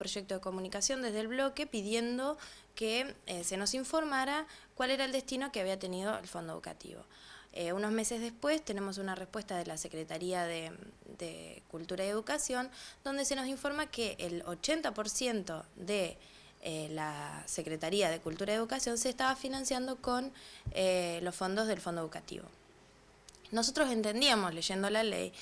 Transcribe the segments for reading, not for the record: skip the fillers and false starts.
proyecto de comunicación desde el bloque pidiendo que se nos informara cuál era el destino que había tenido el fondo educativo. Unos meses después tenemos una respuesta de la Secretaría de Cultura y Educación, donde se nos informa que el 80% de la Secretaría de Cultura y Educación se estaba financiando con los fondos del fondo educativo. Nosotros entendíamos, leyendo la ley,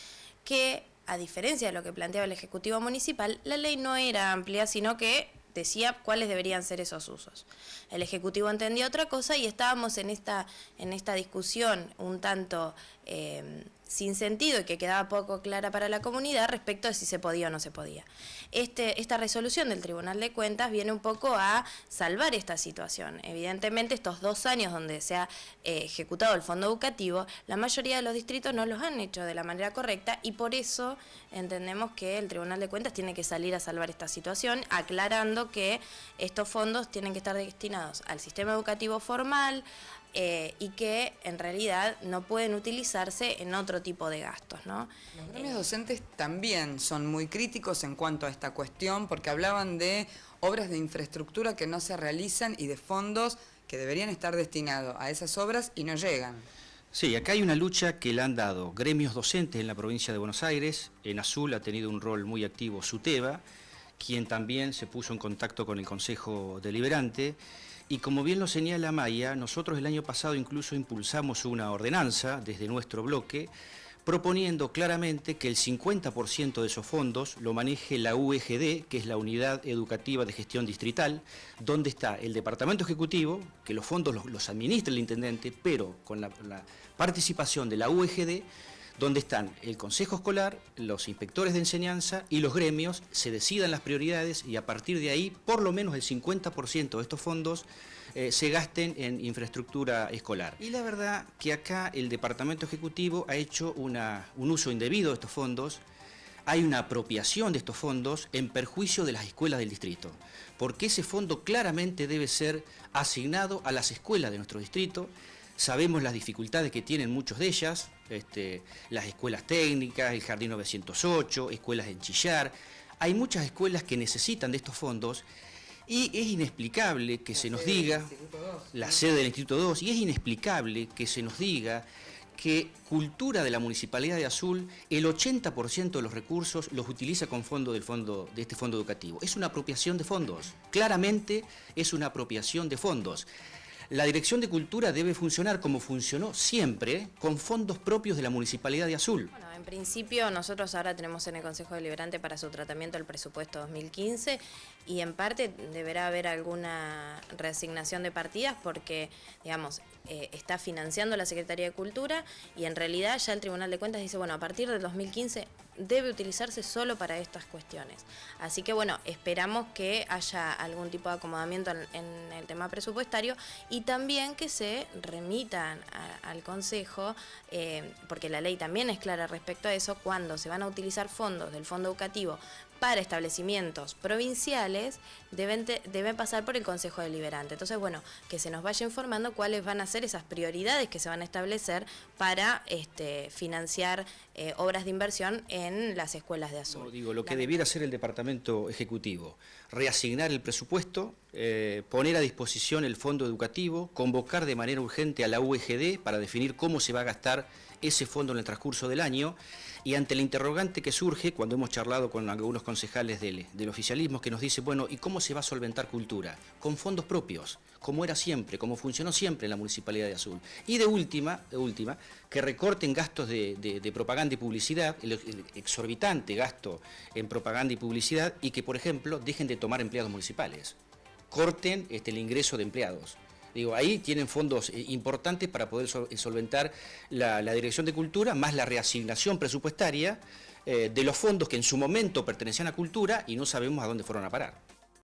que a diferencia de lo que planteaba el Ejecutivo Municipal, la ley no era amplia, sino que decía cuáles deberían ser esos usos. El Ejecutivo entendía otra cosa y estábamos en esta discusión un tanto sin sentido y que quedaba poco clara para la comunidad respecto de si se podía o no se podía. Esta resolución del Tribunal de Cuentas viene un poco a salvar esta situación. Evidentemente, estos 2 años donde se ha ejecutado el fondo educativo, la mayoría de los distritos no los han hecho de la manera correcta y por eso entendemos que el Tribunal de Cuentas tiene que salir a salvar esta situación, aclarando que estos fondos tienen que estar destinados al sistema educativo formal, y que en realidad no pueden utilizarse en otro tipo de gastos, ¿no? Los gremios docentes también son muy críticos en cuanto a esta cuestión porque hablaban de obras de infraestructura que no se realizan y de fondos que deberían estar destinados a esas obras y no llegan. Sí, acá hay una lucha que le han dado gremios docentes en la provincia de Buenos Aires. En Azul ha tenido un rol muy activo SUTEBA, quien también se puso en contacto con el Consejo Deliberante. Y como bien lo señala Maya, nosotros el año pasado incluso impulsamos una ordenanza desde nuestro bloque proponiendo claramente que el 50% de esos fondos lo maneje la UEGD, que es la Unidad Educativa de Gestión Distrital, donde está el Departamento Ejecutivo, que los fondos los administra el intendente, pero con la participación de la UEGD, donde están el Consejo Escolar, los inspectores de enseñanza y los gremios, se decidan las prioridades y a partir de ahí, por lo menos el 50% de estos fondos se gasten en infraestructura escolar. Y la verdad que acá el Departamento Ejecutivo ha hecho un uso indebido de estos fondos, hay una apropiación de estos fondos en perjuicio de las escuelas del distrito, porque ese fondo claramente debe ser asignado a las escuelas de nuestro distrito. Sabemos las dificultades que tienen muchas de ellas, las escuelas técnicas, el Jardín 908, escuelas en Chillar. Hay muchas escuelas que necesitan de estos fondos y es inexplicable que se nos diga, la sede del Instituto 2, y es inexplicable que se nos diga que Cultura de la Municipalidad de Azul, el 80% de los recursos los utiliza con fondos de este fondo educativo. Es una apropiación de fondos, claramente es una apropiación de fondos. La Dirección de Cultura debe funcionar como funcionó siempre, con fondos propios de la Municipalidad de Azul. Bueno, en principio nosotros ahora tenemos en el Consejo Deliberante para su tratamiento el presupuesto 2015 y en parte deberá haber alguna reasignación de partidas porque, digamos, está financiando la Secretaría de Cultura y en realidad ya el Tribunal de Cuentas dice, bueno, a partir del 2015 debe utilizarse solo para estas cuestiones. Así que, bueno, esperamos que haya algún tipo de acomodamiento en el tema presupuestario y también que se remitan al Consejo, porque la ley también es clara respecto a eso, cuando se van a utilizar fondos del Fondo Educativo para establecimientos provinciales, deben pasar por el Consejo Deliberante. Entonces, bueno, que se nos vaya informando cuáles van a ser esas prioridades que se van a establecer para financiar obras de inversión en las escuelas de Azul. No, digo, lo que debiera hacer el Departamento Ejecutivo, reasignar el presupuesto, poner a disposición el fondo educativo, convocar de manera urgente a la UEGD para definir cómo se va a gastar ese fondo en el transcurso del año, y ante la interrogante que surge cuando hemos charlado con algunos concejales del oficialismo que nos dice, bueno, ¿y cómo se va a solventar cultura? Con fondos propios, como era siempre, como funcionó siempre en la Municipalidad de Azul. Y de última, que recorten gastos de propaganda y publicidad, el exorbitante gasto en propaganda y publicidad, y que, por ejemplo, dejen de tomar empleados municipales, corten el ingreso de empleados. Digo, ahí tienen fondos importantes para poder solventar la Dirección de Cultura, más la reasignación presupuestaria de los fondos que en su momento pertenecían a Cultura y no sabemos a dónde fueron a parar.